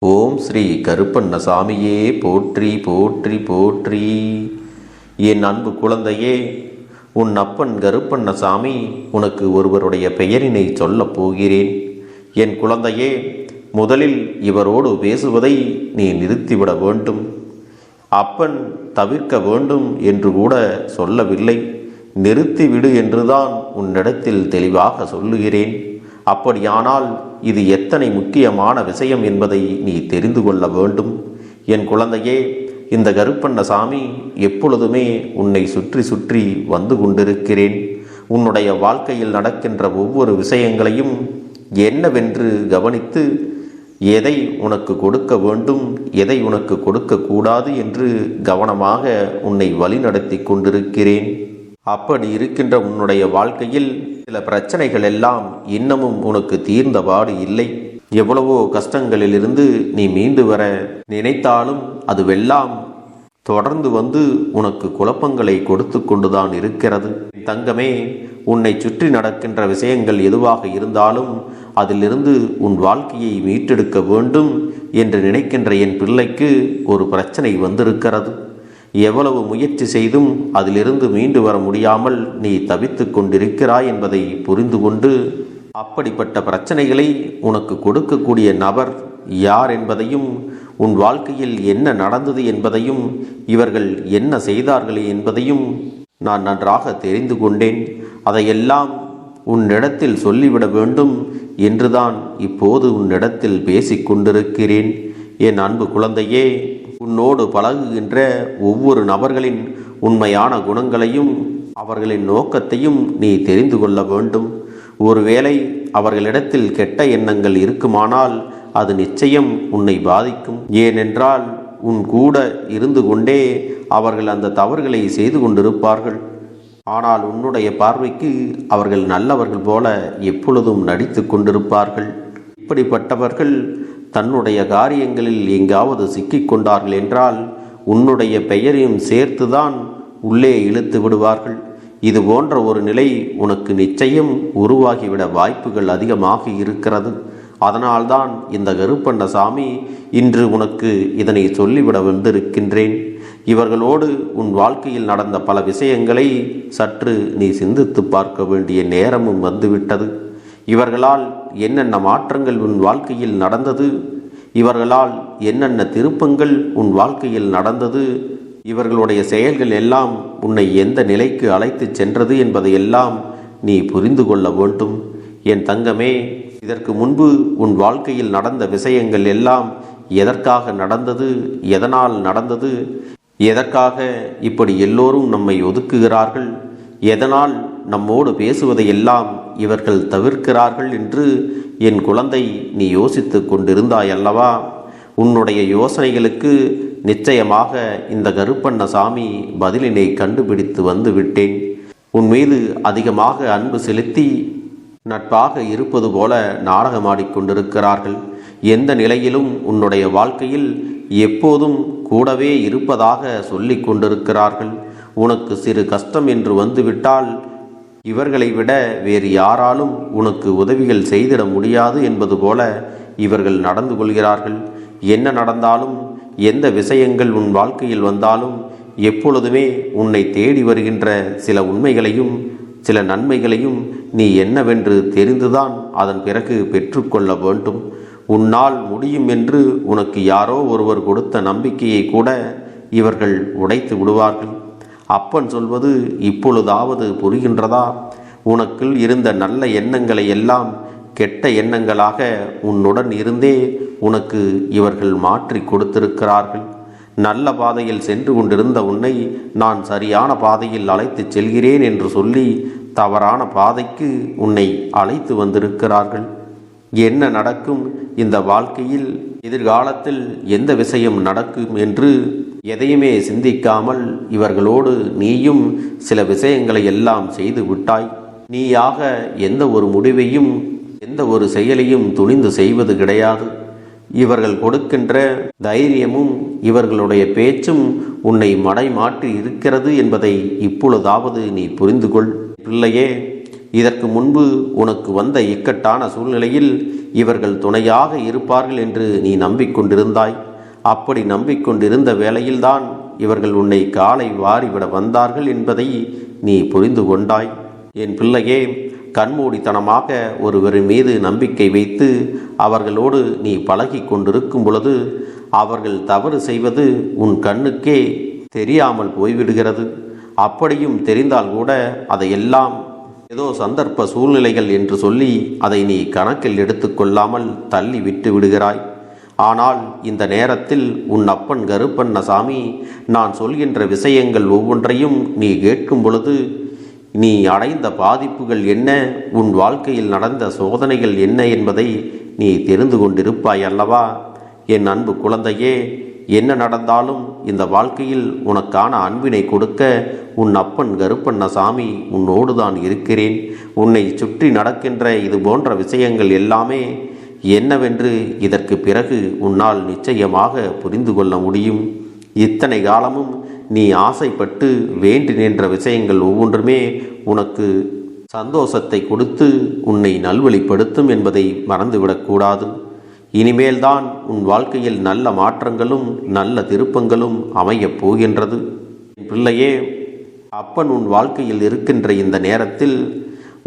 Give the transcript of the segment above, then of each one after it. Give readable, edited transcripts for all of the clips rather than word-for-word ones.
ஓம் ஸ்ரீ கருப்பண்ணசாமியே போற்றி போற்றி போற்றி. என் அன்பு குழந்தையே, உன் அப்பன் கருப்பண்ணசாமி உனக்கு ஒருவருடைய பெயரினை சொல்லப் போகிறேன். என் குழந்தையே, முதலில் இவரோடு பேசுவதை நீ நிறுத்திவிட வேண்டும். அப்பன் தவிர்க்க வேண்டும் என்று கூட சொல்லவில்லை, நிறுத்திவிடு என்றுதான் உன்னிடத்தில் தெளிவாக சொல்லுகிறேன். அப்படியானால் இது எத்தனை முக்கியமான விஷயம் என்பதை நீ தெரிந்து கொள்ள வேண்டும். என் குழந்தையே, இந்த கருப்பண்ணசாமி எப்பொழுதுமே உன்னை சுற்றி சுற்றி வந்து கொண்டிருக்கிறேன். உன்னுடைய வாழ்க்கையில் நடக்கின்ற ஒவ்வொரு விஷயங்களையும் என்னவென்று கவனித்து எதை உனக்கு கொடுக்க வேண்டும், எதை உனக்கு கொடுக்க கூடாது என்று கவனமாக உன்னை வழிநடத்தி கொண்டிருக்கிறேன். அப்படி இருக்கின்ற உன்னுடைய வாழ்க்கையில் சில பிரச்சனைகள் எல்லாம் இன்னமும் உனக்கு தீர்ந்தபாடு இல்லை. எவ்வளவோ கஷ்டங்களிலிருந்து நீ மீண்டு வர நினைத்தாலும் அதுவெல்லாம் தொடர்ந்து வந்து உனக்கு குழப்பங்களை கொடுத்து கொண்டுதான் இருக்கிறது. தங்கமே, உன்னை சுற்றி நடக்கின்ற விஷயங்கள் எதுவாக இருந்தாலும் அதிலிருந்து உன் வாழ்க்கையை மீட்டெடுக்க வேண்டும் என்று நினைக்கின்ற என் பிள்ளைக்கு ஒரு பிரச்சனை வந்திருக்கிறது. எவ்வளவு முயற்சி செய்தும் அதிலிருந்து மீண்டு வர முடியாமல் நீ தவித்து கொண்டிருக்கிறாய் என்பதை புரிந்து கொண்டு, அப்படிப்பட்ட பிரச்சனைகளை உனக்கு கொடுக்கக்கூடிய நபர் யார் என்பதையும், உன் வாழ்க்கையில் என்ன நடந்தது என்பதையும், இவர்கள் என்ன செய்தார்கள் என்பதையும் நான் நன்றாக தெரிந்து கொண்டேன். அதையெல்லாம் உன்னிடத்தில் சொல்லிவிட வேண்டும் என்றுதான் இப்போது உன்னிடத்தில் பேசிக்கொண்டிருக்கிறேன். என் அன்பு குழந்தையே, உன்னோடு பழகுகின்ற ஒவ்வொரு நபர்களின் உண்மையான குணங்களையும் அவர்களின் நோக்கத்தையும் நீ தெரிந்து கொள்ள வேண்டும். ஒருவேளை அவர்களிடத்தில் கெட்ட எண்ணங்கள் இருக்குமானால் அது நிச்சயம் உன்னை பாதிக்கும். ஏனென்றால் உன் கூட இருந்து கொண்டே அவர்கள் அந்த தவறுகளை செய்து கொண்டிருப்பார்கள். ஆனால் உன்னுடைய பார்வைக்கு அவர்கள் நல்லவர்கள் போல எப்பொழுதும் நடித்து கொண்டிருப்பார்கள். இப்படிப்பட்டவர்கள் தன்னுடைய காரியங்களில் எங்காவது சிக்கிக் கொண்டார்கள் என்றால் உன்னுடைய பெயரையும் சேர்த்துதான் உள்ளே இழுத்து விடுவார்கள். இது போன்ற ஒரு நிலை உனக்கு நிச்சயம் உருவாகிவிட வாய்ப்புகள் அதிகமாக இருக்கிறது. அதனால்தான் இந்த கருப்பண்ணசாமி இன்று உனக்கு இதனை சொல்லிவிட வந்திருக்கின்றேன். இவர்களோடு உன் வாழ்க்கையில் நடந்த பல விஷயங்களை சற்று நீ சிந்தித்து பார்க்க வேண்டிய நேரமும் வந்துவிட்டது. இவர்களால் என்னென்ன மாற்றங்கள் உன் வாழ்க்கையில் நடந்தது, இவர்களால் என்னென்ன திருப்பங்கள் உன் வாழ்க்கையில் நடந்தது, இவர்களுடைய செயல்கள் எல்லாம் உன்னை எந்த நிலைக்கு அழைத்து சென்றது என்பதையெல்லாம் நீ புரிந்து கொள்ள வேண்டும். என் தங்கமே, இதற்கு முன்பு உன் வாழ்க்கையில் நடந்த விஷயங்கள் எல்லாம் எதற்காக நடந்தது, எதனால் நடந்தது, எதற்காக இப்படி எல்லோரும் நம்மை ஒதுக்குகிறார்கள், எதனால் நம்மோடு பேசுவதையெல்லாம் இவர்கள் தவிர்க்கிறார்கள் என்று என் குழந்தை நீ யோசித்து கொண்டிருந்தாய் அல்லவா? உன்னுடைய யோசனைகளுக்கு நிச்சயமாக இந்த கருப்பண்ணசாமி பதிலினை கண்டுபிடித்து வந்து விட்டேன். உன் மீது அதிகமாக அன்பு செலுத்தி நட்பாக இருப்பது போல நாடகமாடிக்கொண்டிருக்கிறார்கள். எந்த நிலையிலும் உன்னுடைய வாழ்க்கையில் எப்போதும் கூடவே இருப்பதாக சொல்லி கொண்டிருக்கிறார்கள். உனக்கு சிறு கஷ்டம் என்று வந்துவிட்டால் இவர்களை விட வேறு யாராலும் உனக்கு உதவிகள் செய்திட முடியாது என்பது போல இவர்கள் நடந்து கொள்கிறார்கள். என்ன நடந்தாலும், எந்த விஷயங்கள் உன் வாழ்க்கையில் வந்தாலும் எப்பொழுதுமே உன்னை தேடி வருகின்ற சில உண்மைகளையும் சில நன்மைகளையும் நீ என்னவென்று தெரிந்துதான் அதன் பிறகு பெற்றுக்கொள்ள வேண்டும். உன்னால் முடியும் என்று உனக்கு யாரோ ஒருவர் கொடுத்த நம்பிக்கையை கூட இவர்கள் உடைத்து விடுவார்கள். அப்பன் சொல்வது இப்பொழுதாவது புரிகின்றதா? உனக்குள் இருந்த நல்ல எண்ணங்களை எல்லாம் கெட்ட எண்ணங்களாக உன்னுடன் இருந்தே உனக்கு இவர்கள் மாற்றி கொடுத்திருக்கிறார்கள். நல்ல பாதையில் சென்று கொண்டிருந்த உன்னை நான் சரியான பாதையில் அழைத்து செல்கிறேன் என்று சொல்லி தவறான பாதைக்கு உன்னை அழைத்து வந்திருக்கிறார்கள். என்ன நடக்கும் இந்த வாழ்க்கையில், எதிர்காலத்தில் எந்த விஷயம் நடக்கும் என்று எதையுமே சிந்திக்காமல் இவர்களோடு நீயும் சில விஷயங்களை எல்லாம் செய்து விட்டாய். நீயாக எந்த ஒரு முடிவையும் எந்த ஒரு செயலையும் துணிந்து செய்வது கிடையாது. இவர்கள் கொடுக்கின்ற தைரியமும் இவர்களுடைய பேச்சும் உன்னை மடை மாற்றி இருக்கிறது என்பதை இப்பொழுதாவது நீ புரிந்து கொள். பிள்ளையே, இதற்கு முன்பு உனக்கு வந்த இக்கட்டான சூழ்நிலையில் இவர்கள் துணையாக இருப்பார்கள் என்று நீ நம்பிக்கொண்டிருந்தாய். அப்படி நம்பிக்கொண்டிருந்த வேளையில்தான் இவர்கள் உன்னை காலை வாரிவிட வந்தார்கள் என்பதை நீ புரிந்து கொண்டாய். என் பிள்ளையே, கண்மூடித்தனமாக ஒருவரின் மீது நம்பிக்கை வைத்து அவர்களோடு நீ பழகி கொண்டிருக்கும் பொழுது அவர்கள் தவறு செய்வது உன் கண்ணுக்கே தெரியாமல் போய்விடுகிறது. அப்படியும் தெரிந்தால் கூட அதையெல்லாம் ஏதோ சந்தர்ப்ப சூழ்நிலைகள் என்று சொல்லி அதை நீ கணக்கில் எடுத்துக்கொள்ளாமல் தள்ளி விட்டு விடுகிறாய். ஆனால் இந்த நேரத்தில் உன் அப்பன் கருப்பண்ணசாமி நான் சொல்கின்ற விஷயங்கள் ஒவ்வொன்றையும் நீ கேட்கும் பொழுது நீ அடைந்த பாதிப்புகள் என்ன, உன் வாழ்க்கையில் நடந்த சோதனைகள் என்ன என்பதை நீ தெரிந்து கொண்டிருப்பாய் அல்லவா? என் அன்பு குழந்தையே, என்ன நடந்தாலும் இந்த வாழ்க்கையில் உனக்கான அன்பினை கொடுக்க உன் அப்பன் கருப்பண்ணசாமி உன்னோடு தான் இருக்கிறேன். உன்னை சுற்றி நடக்கின்ற இது போன்ற விஷயங்கள் எல்லாமே என்னவென்று இதற்கு பிறகு உன்னால் நிச்சயமாக புரிந்து கொள்ள முடியும். இத்தனை காலமும் நீ ஆசைப்பட்டு வேண்டி நின்ற விஷயங்கள் ஒவ்வொன்றுமே உனக்கு சந்தோஷத்தை கொடுத்து உன்னை நல்வழிப்படுத்தும் என்பதை மறந்துவிடக்கூடாது. இனிமேல்தான் உன் வாழ்க்கையில் நல்ல மாற்றங்களும் நல்ல திருப்பங்களும் அமையப் போகின்றது. பிள்ளையே, அப்பன் உன் வாழ்க்கையில் இருக்கின்ற இந்த நேரத்தில்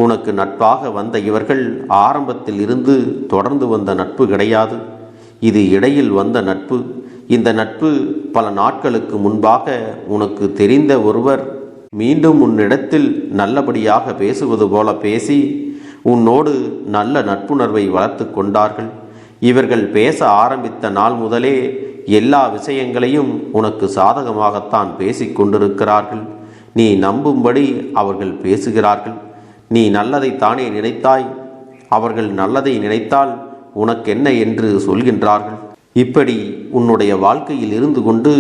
உனக்கு நட்பாக வந்த இவர்கள் ஆரம்பத்தில் இருந்து தொடர்ந்து வந்த நட்பு கிடையாது. இது இடையில் வந்த நட்பு. இந்த நட்பு பல நாட்களுக்கு முன்பாக உனக்கு தெரிந்த ஒருவர் மீண்டும் உன்னிடத்தில் நல்லபடியாக பேசுவது போல பேசி உன்னோடு நல்ல நட்புணர்வை வளர்த்து கொண்டார்கள். இவர்கள் பேச ஆரம்பித்த நாள் முதலே எல்லா விஷயங்களையும் உனக்கு சாதகமாகத்தான் பேசிக்கொண்டிருக்கிறார்கள். நீ நம்பும்படி அவர்கள் பேசுகிறார்கள். நீ நல்லதைத்தானே நினைத்தாய், அவர்கள் நல்லதை நினைத்தால் உனக்கென்ன என்று சொல்கின்றார்கள். இப்படி உன்னுடைய வாழ்க்கையில் இருந்து கொண்டு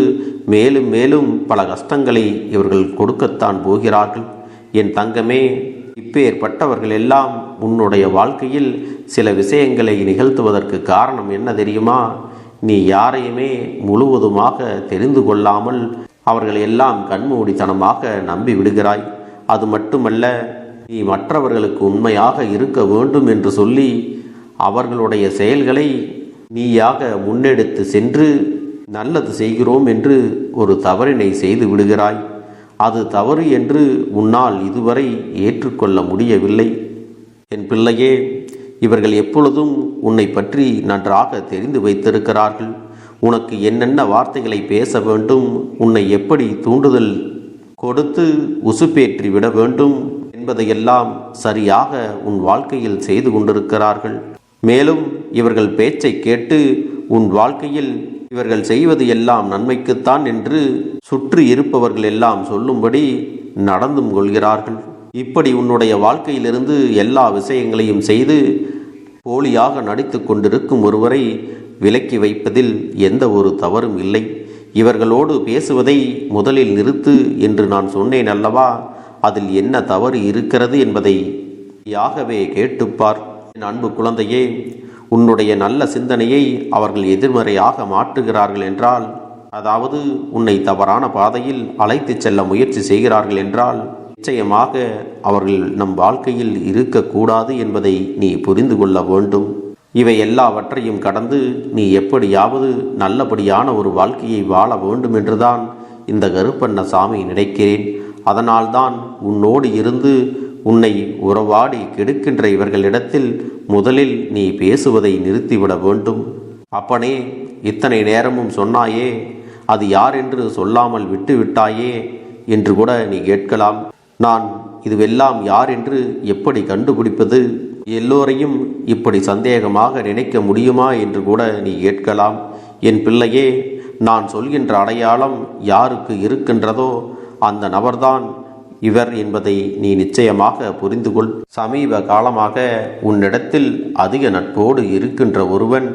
மேலும் மேலும் பல கஷ்டங்களை இவர்கள் கொடுக்கத்தான் போகிறார்கள். என் தங்கமே, இப்பேற்பட்டவர்கள் எல்லாம் உன்னுடைய வாழ்க்கையில் சில விஷயங்களை நிகழ்த்துவதற்கு காரணம் என்ன தெரியுமா? நீ யாரையுமே முழுவதுமாக தெரிந்து கொள்ளாமல் அவர்கள் எல்லாம் கண்மூடித்தனமாக நம்பி விடுகிறாய். அது மட்டுமல்ல, நீ மற்றவர்களுக்கு உண்மையாக இருக்க வேண்டும் என்று சொல்லி அவர்களுடைய செயல்களை நீயாக முன்னெடுத்து சென்று நல்லது செய்கிறோம் என்று ஒரு தவறினை செய்து விடுகிறாய். அது தவறு என்று உன்னால் இதுவரை ஏற்றுக்கொள்ள முடியவில்லை. என் பிள்ளையே, இவர்கள் எப்பொழுதும் உன்னை பற்றி நன்றாக தெரிந்து வைத்திருக்கிறார்கள். உனக்கு என்னென்ன வார்த்தைகளை பேச வேண்டும், உன்னை எப்படி தூண்டுதல் கொடுத்து உசுப்பேற்றி விட வேண்டும் என்பதையெல்லாம் சரியாக உன் வாழ்க்கையில் செய்து கொண்டிருக்கிறார்கள். மேலும் இவர்கள் பேச்சை கேட்டு உன் வாழ்க்கையில் இவர்கள் செய்வது எல்லாம் நன்மைக்குத்தான் என்று சுற்றி இருப்பவர்கள் எல்லாம் சொல்லும்படி நடந்தும் கொள்கிறார்கள். இப்படி உன்னுடைய வாழ்க்கையிலிருந்து எல்லா விஷயங்களையும் செய்து போலியாக நடித்து கொண்டிருக்கும் ஒருவரை விலக்கி வைப்பதில் எந்த ஒரு தவறும் இல்லை. இவர்களோடு பேசுவதை முதலில் நிறுத்து என்று நான் சொன்னேன் அல்லவா? அதில் என்ன தவறு இருக்கிறது என்பதை யாகவே கேட்டுப்பார். என் அன்பு குழந்தையே, உன்னுடைய நல்ல சிந்தனையை அவர்கள் எதிர்மறையாக மாற்றுகிறார்கள் என்றால், அதாவது உன்னை தவறான பாதையில் அழைத்து செல்ல முயற்சி செய்கிறார்கள் என்றால் நிச்சயமாக அவர்கள் நம் வாழ்க்கையில் இருக்கக்கூடாது என்பதை நீ புரிந்து கொள்ள வேண்டும். இவை எல்லாவற்றையும் கடந்து நீ எப்படியாவது நல்லபடியான ஒரு வாழ்க்கையை வாழ வேண்டும் என்றுதான் இந்த கருப்பண்ணசாமி நினைக்கிறேன். அதனால்தான் உன்னோடு இருந்து உன்னை உறவாடி கெடுக்கின்ற இவர்களிடத்தில் முதலில் நீ பேசுவதை நிறுத்திவிட வேண்டும். அப்பனே, இத்தனை நேரமும் சொன்னாயே, அது யார் என்று சொல்லாமல் விட்டு விட்டாயே என்று கூட நீ கேட்கலாம். நான் இதுவெல்லாம் யார் என்று எப்படி கண்டுபிடிப்பது? எல்லோரையும் இப்படி சந்தேகமாக நினைக்க முடியுமா என்று கூட நீ கேட்கலாம். என் பிள்ளையே, நான் சொல்கின்ற அடையாளம் யாருக்கு இருக்கின்றதோ அந்த நபர்தான் இவர் என்பதை நீ நிச்சயமாக புரிந்து கொள். சமீப காலமாக உன்னிடத்தில் அதிக நட்போடு இருக்கின்ற ஒருவன்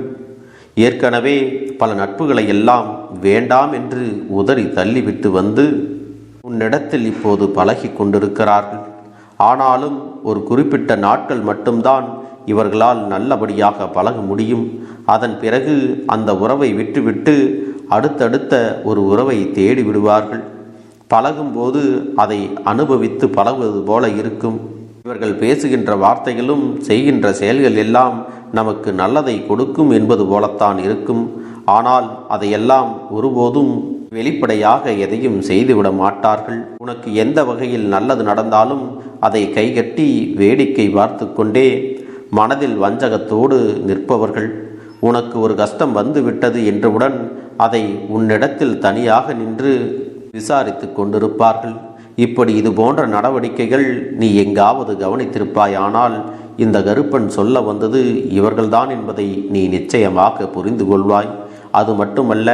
ஏற்கனவே பல நட்புகளை எல்லாம் வேண்டாம் என்று உதறி தள்ளிவிட்டு வந்து உன்னிடத்தில் இப்போது பழகி கொண்டிருக்கிறார்கள். ஆனாலும் ஒரு குறிப்பிட்ட நாட்கள் மட்டும்தான் இவர்களால் நல்லபடியாக பழக முடியும். அதன் பிறகு அந்த உறவை விட்டுவிட்டு அடுத்தடுத்த ஒரு உறவை தேடி விடுவார்கள். பழகும்போது அதை அனுபவித்து பழகுவது போல இருக்கும். இவர்கள் பேசுகின்ற வார்த்தைகளும் செய்கின்ற செயல்கள் எல்லாம் நமக்கு நல்லதை கொடுக்கும் என்பது போலத்தான் இருக்கும். ஆனால் அதையெல்லாம் ஒருபோதும் வெளிப்படையாக எதையும் செய்துவிட மாட்டார்கள். உனக்கு எந்த வகையில் நல்லது நடந்தாலும் அதை கைகட்டி வேடிக்கை பார்த்து கொண்டே மனதில் வஞ்சகத்தோடு நிற்பவர்கள். உனக்கு ஒரு கஷ்டம் வந்து விட்டது என்றவுடன் அதை உன்னிடத்தில் தனியாக நின்று விசாரித்து கொண்டிருப்பார்கள். இப்படி இது போன்ற நடவடிக்கைகள் நீ எங்காவது கவனித்திருப்பாயானால் இந்த கருப்பன் சொல்ல வந்தது இவர்கள்தான் என்பதை நீ நிச்சயமாக புரிந்து கொள்வாய். அது மட்டுமல்ல,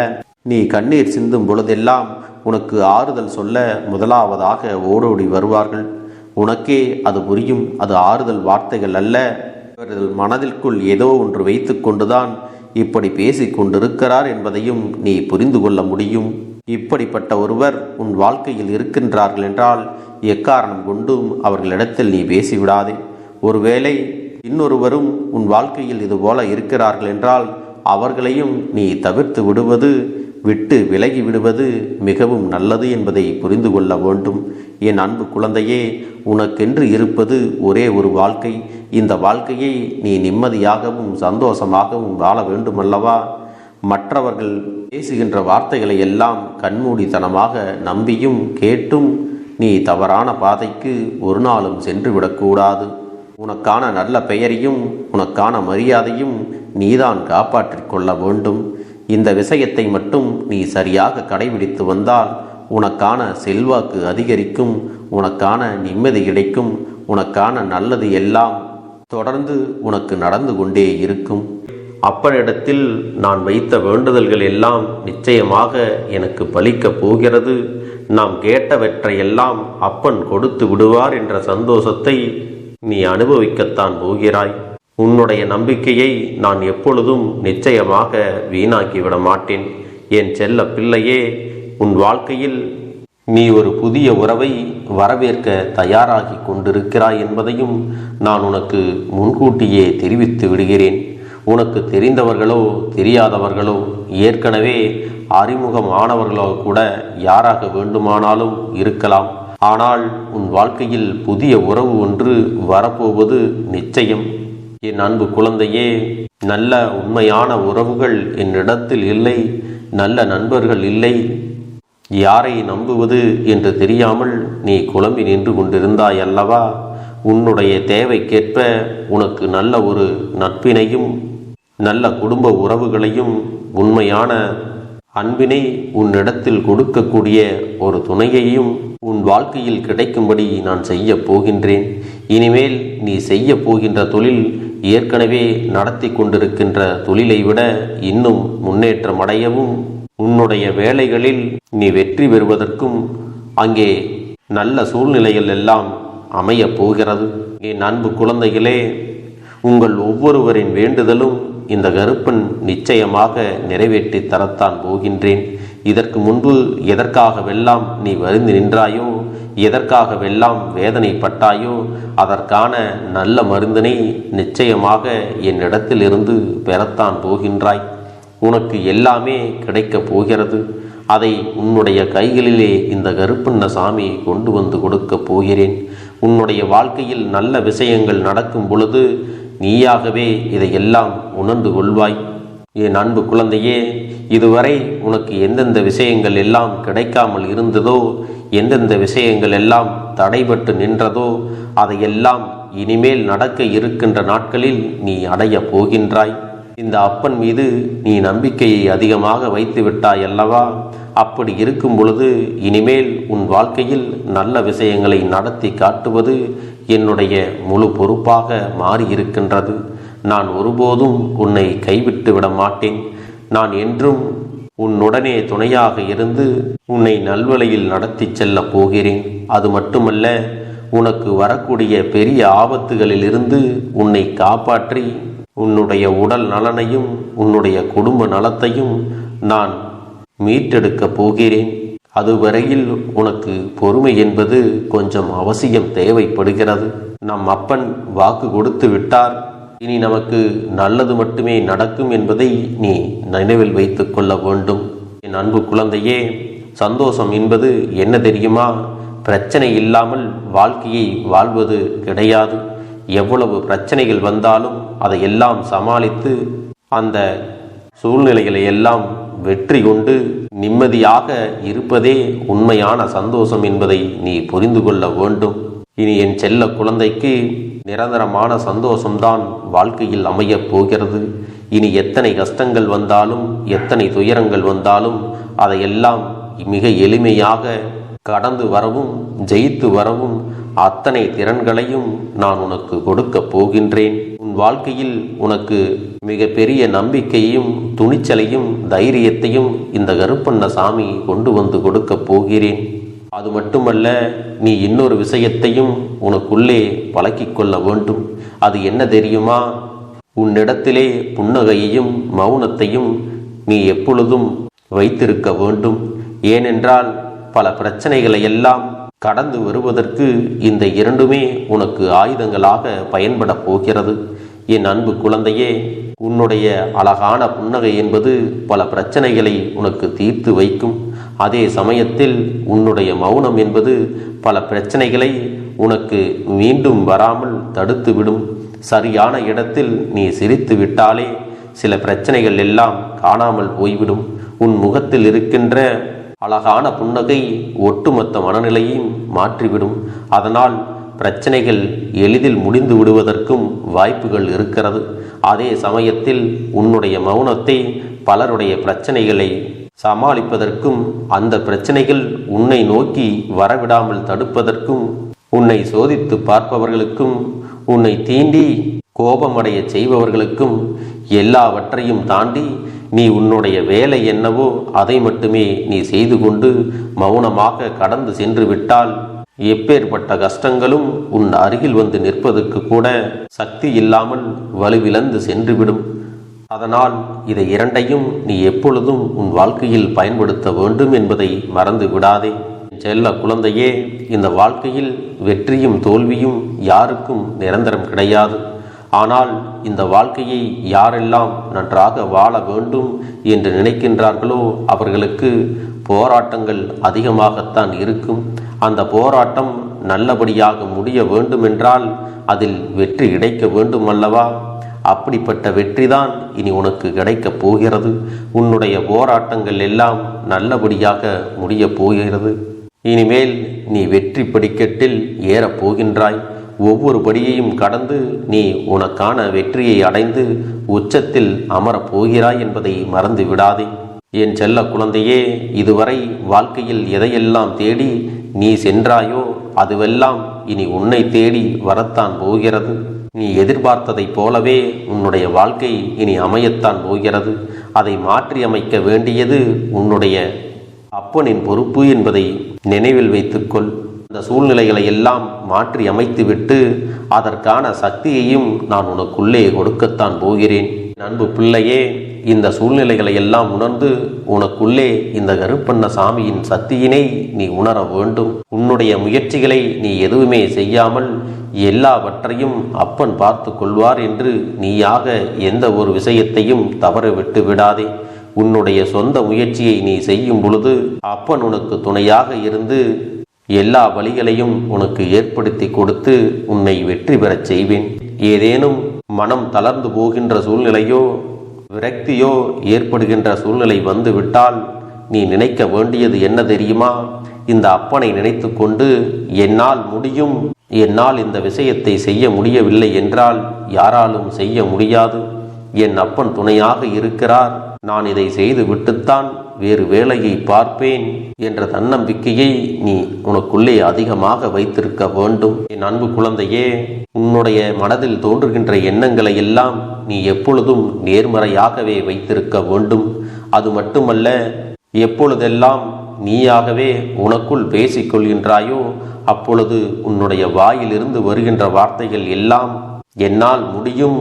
நீ கண்ணீர் சிந்தும் பொழுதெல்லாம் உனக்கு ஆறுதல் சொல்ல முதலாவதாக ஓடோடி வருவார்கள். உனக்கே அது புரியும், அது ஆறுதல் வார்த்தைகள் அல்ல. இவர்கள் மனதிற்குள் ஏதோ ஒன்று வைத்து கொண்டுதான் இப்படி பேசிக் கொண்டிருக்கிறார் என்பதையும் நீ புரிந்து கொள்ள முடியும். இப்படிப்பட்ட ஒருவர் உன் வாழ்க்கையில் இருக்கின்றார்கள் என்றால் எக்காரணம் கொண்டும் அவர்களிடத்தில் நீ பேசிவிடாதே. ஒருவேளை இன்னொருவரும் உன் வாழ்க்கையில் இதுபோல இருக்கிறார்கள் என்றால் அவர்களையும் நீ தவிர்த்து விடுவது, விட்டு விலகி விடுவது மிகவும் நல்லது என்பதை புரிந்து கொள்ள வேண்டும். என் அன்பு குழந்தையே, உனக்கென்று இருப்பது ஒரே ஒரு வாழ்க்கை. இந்த வாழ்க்கையை நீ நிம்மதியாகவும் சந்தோஷமாகவும் வாழ வேண்டுமல்லவா? மற்றவர்கள் பேசுகின்ற வார்த்தைகளை எல்லாம் கண்மூடித்தனமாக நம்பியும் கேட்டும் நீ தவறான பாதைக்கு ஒரு நாளும் சென்று விடக்கூடாது. உனக்கான நல்ல பெயரையும் உனக்கான மரியாதையும் நீதான் காப்பாற்றிக் கொள்ள வேண்டும். இந்த விஷயத்தை மட்டும் நீ சரியாக கடைபிடித்து வந்தால் உனக்கான செல்வாக்கு அதிகரிக்கும், உனக்கான நிம்மதி கிடைக்கும், உனக்கான நல்லது எல்லாம் தொடர்ந்து உனக்கு நடந்து கொண்டே இருக்கும். அப்பனிடத்தில் நான் வைத்த வேண்டுதல்கள் எல்லாம் நிச்சயமாக எனக்கு பலிக்கப் போகிறது. நாம் கேட்டவற்றையெல்லாம் அப்பன் கொடுத்து விடுவார் என்ற சந்தோஷத்தை நீ அனுபவிக்கத்தான் போகிறாய். உன்னுடைய நம்பிக்கையை நான் எப்பொழுதும் நிச்சயமாக வீணாக்கிவிட மாட்டேன். என் செல்ல பிள்ளையே, உன் வாழ்க்கையில் நீ ஒரு புதிய உறவை வரவேற்க தயாராகி கொண்டிருக்கிறாய் என்பதையும் நான் உனக்கு முன்கூட்டியே தெரிவித்து விடுகிறேன். உனக்கு தெரிந்தவர்களோ தெரியாதவர்களோ ஏற்கனவே அறிமுகம் ஆனவர்களோ கூட யாராக வேண்டுமானாலும் இருக்கலாம். ஆனால் உன் வாழ்க்கையில் புதிய உறவு ஒன்று வரப்போவது நிச்சயம். என் அன்பு குழந்தையே, நல்ல உண்மையான உறவுகள் என்னிடத்தில் இல்லை, நல்ல நண்பர்கள் இல்லை. யாரை நம்புவது என்று தெரியாமல் நீ குழம்பி நின்று கொண்டிருந்தாய் அல்லவா? உன்னுடைய தேவைக்கேற்ப உனக்கு நல்ல ஒரு நட்பினையும் நல்ல குடும்ப உறவுகளையும் உண்மையான அன்பினை உன்னிடத்தில் கொடுக்கக்கூடிய ஒரு துணையையும் உன் வாழ்க்கையில் கிடைக்கும்படி நான் செய்ய போகின்றேன். இனிமேல் நீ செய்ய போகின்ற தொழில் ஏற்கனவே நடத்தி கொண்டிருக்கின்ற தொழிலை விட இன்னும் முன்னேற்றம் அடையவும், உன்னுடைய வேலைகளில் நீ வெற்றி பெறுவதற்கும் அங்கே நல்ல சூழ்நிலைகள் எல்லாம் அமையப் போகிறது. என் அன்பு குழந்தைகளே, உங்கள் ஒவ்வொருவரின் வேண்டுதலும் இந்த கருப்பன் நிச்சயமாக நிறைவேற்றி தரத்தான் போகின்றேன். இதற்கு முன்பு எதற்காகவெல்லாம் நீ வருந்தி நின்றாயோ, எதற்காகவெல்லாம் வேதனைப்பட்டாயோ, அதற்கான நல்ல மருந்தினை நிச்சயமாக என்னிடத்திலிருந்து பெறத்தான் போகின்றாய். உனக்கு எல்லாமே கிடைக்கப் போகிறது. அதை உன்னுடைய கைகளிலே இந்த கருப்பண்ண சாமி கொண்டு வந்து கொடுக்கப் போகிறேன். உன்னுடைய வாழ்க்கையில் நல்ல விஷயங்கள் நடக்கும் பொழுது நீயாகவே இதையெல்லாம் உணர்ந்து கொள்வாய். என் அன்பு குழந்தையே, இதுவரை உனக்கு எந்தெந்த விஷயங்கள் எல்லாம் கிடைக்காமல் இருந்ததோ, எந்தெந்த விஷயங்கள் எல்லாம் தடைபட்டு நின்றதோ, அதையெல்லாம் இனிமேல் நடக்க இருக்கின்ற நாட்களில் நீ அடைய போகின்றாய். இந்த அப்பன் மீது நீ நம்பிக்கையை அதிகமாக வைத்து விட்டாய் அல்லவா? அப்படி இருக்கும் பொழுது இனிமேல் உன் வாழ்க்கையில் நல்ல விஷயங்களை நடத்தி காட்டுவது என்னுடைய முழு பொறுப்பாக மாறியிருக்கின்றது. நான் ஒருபோதும் உன்னை கைவிட்டு விட மாட்டேன். நான் என்றும் உன்னுடனே துணையாக இருந்து உன்னை நல்வழியில் நடத்தி செல்ல போகிறேன். அது மட்டுமல்ல, உனக்கு வரக்கூடிய பெரிய ஆபத்துகளிலிருந்து உன்னை காப்பாற்றி உன்னுடைய உடல் நலனையும் உன்னுடைய குடும்ப நலத்தையும் நான் மீட்டெடுக்கப் போகிறேன். அதுவரையில் உனக்கு பொறுமை என்பது கொஞ்சம் அவசியம் தேவைப்படுகிறது. நம் அப்பன் வாக்கு கொடுத்து விட்டார். இனி நமக்கு நல்லது மட்டுமே நடக்கும் என்பதை நீ நினைவில் வைத்துக் கொள்ள வேண்டும். என் அன்பு குழந்தையே, சந்தோஷம் என்பது என்ன தெரியுமா? பிரச்சனை இல்லாமல் வாழ்க்கையை வாழ்வது கிடையாது. எவ்வளவு பிரச்சனைகள் வந்தாலும் அதையெல்லாம் சமாளித்து அந்த சூழ்நிலைகளை எல்லாம் வெற்றி கொண்டு நிம்மதியாக இருப்பதே உண்மையான சந்தோஷம் என்பதை நீ புரிந்து கொள்ள வேண்டும். இனி என் செல்ல குழந்தைக்கு நிரந்தரமான சந்தோஷம்தான் வாழ்க்கையில் அமையப் போகிறது. இனி எத்தனை கஷ்டங்கள் வந்தாலும் எத்தனை துயரங்கள் வந்தாலும் அதையெல்லாம் மிக எளிமையாக கடந்து வரவும் ஜெயித்து வரவும் அத்தனை திறன்களையும் நான் உனக்கு கொடுக்கப் போகின்றேன். உன் வாழ்க்கையில் உனக்கு மிக பெரிய நம்பிக்கையும் துணிச்சலையும் தைரியத்தையும் இந்த கருப்பண்ணசாமி கொண்டு வந்து கொடுக்கப் போகிறேன். அது மட்டுமல்ல, நீ இன்னொரு விஷயத்தையும் உனக்குள்ளே பழக்கிக் கொள்ள வேண்டும். அது என்ன தெரியுமா? உன்னிடத்திலே புன்னகையையும் மௌனத்தையும் நீ எப்பொழுதும் வைத்திருக்க வேண்டும். ஏனென்றால் பல பிரச்சனைகளை எல்லாம் கடந்து வருவதற்கு இந்த இரண்டுமே உனக்கு ஆயுதங்களாக பயன்பட போகிறது. என் அன்பு குழந்தையே, உன்னுடைய அழகான புன்னகை என்பது பல பிரச்சனைகளை உனக்கு தீர்த்து வைக்கும். அதே சமயத்தில் உன்னுடைய மௌனம் என்பது பல பிரச்சனைகளை உனக்கு மீண்டும் வராமல் தடுத்துவிடும். சரியான இடத்தில் நீ சிரித்து விட்டாலே சில பிரச்சனைகள் எல்லாம் காணாமல் போய்விடும். உன் முகத்தில் இருக்கின்ற அழகான புன்னகை ஒட்டுமொத்த மனநிலையும் மாற்றிவிடும். அதனால் பிரச்சனைகள் எளிதில் முடிந்து விடுவதற்கும் வாய்ப்புகள் இருக்கிறது. அதே சமயத்தில் உன்னுடைய மௌனத்தை பலருடைய பிரச்சனைகளை சமாளிப்பதற்கும் அந்த பிரச்சனைகள் உன்னை நோக்கி வரவிடாமல் தடுப்பதற்கும் உன்னை சோதித்து பார்ப்பவர்களுக்கும் உன்னை தீண்டி கோபமடைய செய்பவர்களுக்கும் எல்லாவற்றையும் தாண்டி நீ உன்னுடைய வேலை என்னவோ அதை மட்டுமே நீ செய்து கொண்டு மௌனமாக கடந்து சென்று விட்டால் எப்பேற்பட்ட கஷ்டங்களும் உன் அருகில் வந்து நிற்பதற்கு கூட சக்தி இல்லாமல் வலுவிழந்து சென்றுவிடும். அதனால் இதை இரண்டையும் நீ எப்பொழுதும் உன் வாழ்க்கையில் பயன்படுத்த வேண்டும் என்பதை மறந்து விடாதே. செல்ல குழந்தையே, இந்த வாழ்க்கையில் வெற்றியும் தோல்வியும் யாருக்கும் நிரந்தரம் கிடையாது. ஆனால் இந்த வாழ்க்கையை யாரெல்லாம் நன்றாக வாழ வேண்டும் என்று நினைக்கின்றார்களோ அவர்களுக்கு போராட்டங்கள் அதிகமாகத்தான் இருக்கும். அந்த போராட்டம் நல்லபடியாக முடிய வேண்டுமென்றால் அதில் வெற்றி கிடைக்க வேண்டும் அல்லவா? அப்படிப்பட்ட வெற்றிதான் இனி உனக்கு கிடைக்கப் போகிறது. உன்னுடைய போராட்டங்கள் எல்லாம் நல்லபடியாக முடியப் போகிறது. இனிமேல் நீ வெற்றி படிக்கட்டில் ஏறப் போகின்றாய். ஒவ்வொரு படியையும் கடந்து நீ உனக்கான வெற்றியை அடைந்து உச்சத்தில் அமரப் போகிறாய் என்பதை மறந்து விடாதே. என் செல்ல குழந்தையே, இதுவரை வாழ்க்கையில் எதையெல்லாம் தேடி நீ சென்றாயோ அதுவெல்லாம் இனி உன்னை தேடி வரத்தான் போகிறது. நீ எதிர்பார்த்ததைப் போலவே உன்னுடைய வாழ்க்கை இனி அமையத்தான் போகிறது. அதை மாற்றி அமைக்க வேண்டியது உன்னுடைய அப்பனின் பொறுப்பு என்பதை நினைவில் வைத்துக்கொள். அந்த சூழ்நிலைகளை எல்லாம் மாற்றி அமைத்துவிட்டு அதற்கான சக்தியையும் நான் உனக்குள்ளே கொடுக்கத்தான் போகிறேன். அன்பு பிள்ளையே, இந்த சூழ்நிலைகளை எல்லாம் உணர்ந்து உனக்குள்ளே இந்த கருப்பண்ணசாமியின் சக்தியினை நீ உணர வேண்டும். உன்னுடைய முயற்சிகளை நீ எதுவுமே செய்யாமல் எல்லாவற்றையும் அப்பன் பார்த்து கொள்வார் என்று நீயாக எந்த ஒரு விஷயத்தையும் தவற விட்டு விடாதே. உன்னுடைய சொந்த முயற்சியை நீ செய்யும் பொழுது அப்பன் உனக்கு துணையாக இருந்து எல்லா வழிகளையும் உனக்கு ஏற்படுத்தி கொடுத்து உன்னை வெற்றி பெறச் செய்வேன். ஏதேனும் மனம் தளர்ந்து போகின்ற சூழ்நிலையோ விரக்தியோ ஏற்படுகின்ற சூழ்நிலை வந்துவிட்டால் நீ நினைக்க வேண்டியது என்ன தெரியுமா? இந்த அப்பனை நினைத்து கொண்டு என்னால் முடியும், என்னால் இந்த விஷயத்தை செய்ய முடியவில்லை என்றால் யாராலும் செய்ய முடியாது, என் அப்பன் துணையாக இருக்கிறார், நான் இதை செய்து விட்டுத்தான் வேறு வேலையை பார்ப்பேன் என்ற தன்னம்பிக்கையை நீ உனக்குள்ளே அதிகமாக வைத்திருக்க வேண்டும். என் அன்பு குழந்தையே, உன்னுடைய மனதில் தோன்றுகின்ற எண்ணங்களை எல்லாம் நீ எப்பொழுதும் நேர்மறையாகவே வைத்திருக்க வேண்டும். அது மட்டுமல்ல, எப்பொழுதெல்லாம் நீயாகவே உனக்குள் பேசிக்கொள்கின்றாயோ அப்பொழுது உன்னுடைய வாயிலிருந்து வருகின்ற வார்த்தைகள் எல்லாம் என்னால் முடியும்,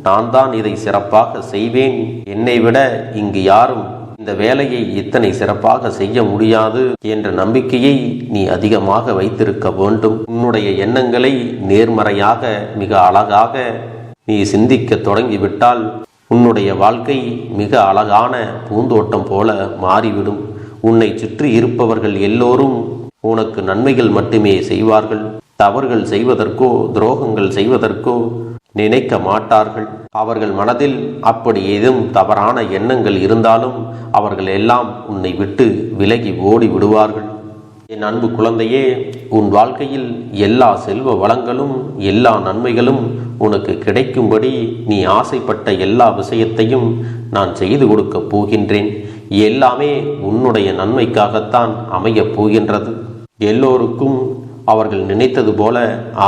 நான் தான் இதை சிறப்பாக செய்வேன், என்னை விட இங்கு யாரும் இந்த வேலையை இத்தனை சிறப்பாக செய்ய முடியாது என்ற நம்பிக்கையை நீ அதிகமாக வைத்திருக்க வேண்டும். உன்னுடைய எண்ணங்களை நேர்மறையாக மிக அழகாக நீ சிந்திக்க தொடங்கிவிட்டால் உன்னுடைய வாழ்க்கை மிக அழகான பூந்தோட்டம் போல மாறிவிடும். உன்னை சுற்றி இருப்பவர்கள் எல்லோரும் உனக்கு நன்மைகள் மட்டுமே செய்வார்கள். தவறுகள் செய்வதற்கோ துரோகங்கள் செய்வதற்கோ நினைக்க மாட்டார்கள். அவர்கள் மனதில் அப்படி ஏதும் தவறான எண்ணங்கள் இருந்தாலும் அவர்கள் எல்லாம் உன்னை விட்டு விலகி ஓடி விடுவார்கள். என் அன்பு குழந்தையே, உன் வாழ்க்கையில் எல்லா செல்வ வளங்களும் எல்லா நன்மைகளும் உனக்கு கிடைக்கும்படி நீ ஆசைப்பட்ட எல்லா விஷயத்தையும் நான் செய்து கொடுக்கப் போகின்றேன். எல்லாமே உன்னுடைய நன்மைக்காகத்தான் அமையப் போகின்றது. எல்லோருக்கும் அவர்கள் நினைத்தது போல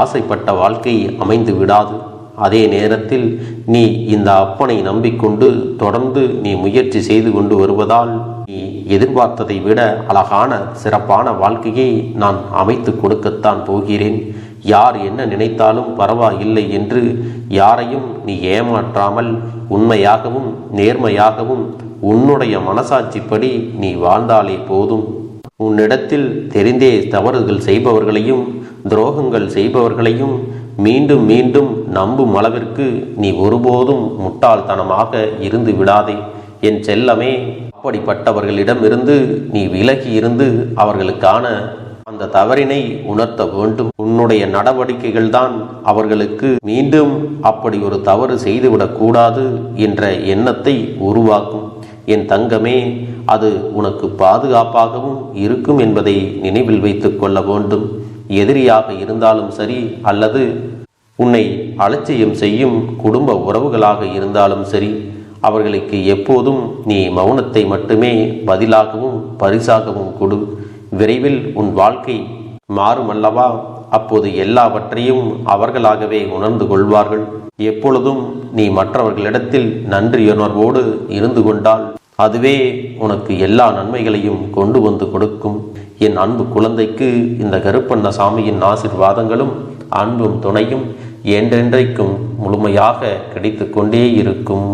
ஆசைப்பட்ட வாழ்க்கை அமைந்து விடாது. அதே நேரத்தில் நீ இந்த அப்பனை நம்பிக்கொண்டு தொடர்ந்து நீ முயற்சி செய்து கொண்டு வருவதால் நீ எதிர்பார்த்ததை விட அழகான சிறப்பான வாழ்க்கையை நான் அமைத்து கொடுக்கத்தான் போகிறேன். யார் என்ன நினைத்தாலும் பரவாயில்லை என்று யாரையும் நீ ஏமாற்றாமல் உண்மையாகவும் நேர்மையாகவும் உன்னுடைய மனசாட்சிப்படி நீ வாழ்ந்தாலே போதும். உன்னிடத்தில் தெரிந்தே தவறுகள் செய்பவர்களையும் துரோகங்கள் செய்பவர்களையும் மீண்டும் மீண்டும் நம்பும் அளவிற்கு நீ ஒருபோதும் முட்டாள்தனமாக இருந்து விடாதே என் செல்லமே. அப்படிப்பட்டவர்களிடமிருந்து நீ விலகி இருந்து அவர்களுக்கான அந்த தவறினை உணர்த்த வேண்டும். உன்னுடைய நடவடிக்கைகள் தான் அவர்களுக்கு மீண்டும் அப்படி ஒரு தவறு செய்துவிடக் கூடாது என்ற எண்ணத்தை உருவாக்கும். என் தங்கமே, அது உனக்கு பாதுகாப்பாகவும் இருக்கும் என்பதை நினைவில் வைத்துக் கொள்ள வேண்டும். எதிரியாக இருந்தாலும் சரி அல்லது உன்னை அலட்சியம் செய்யும் குடும்ப உறவுகளாக இருந்தாலும் சரி, அவர்களுக்கு எப்போதும் நீ மௌனத்தை மட்டுமே பதிலாகவும் பரிசாகவும் கொடு. விரைவில் உன் வாழ்க்கை மாறுமல்லவா? அப்போது எல்லாவற்றையும் அவர்களாகவே உணர்ந்து கொள்வார்கள். எப்பொழுதும் நீ மற்றவர்களிடத்தில் நன்றியுணர்வோடு இருந்து கொண்டால் அதுவே உனக்கு எல்லா நன்மைகளையும் கொண்டு வந்து கொடுக்கும். என் அன்பு குழந்தைக்கு இந்த கருப்பண்ணசாமியின் ஆசீர்வாதங்களும் அன்பும் துணையும் என்றென்றைக்கும் முழுமையாக கிடைத்து கொண்டே இருக்கும்.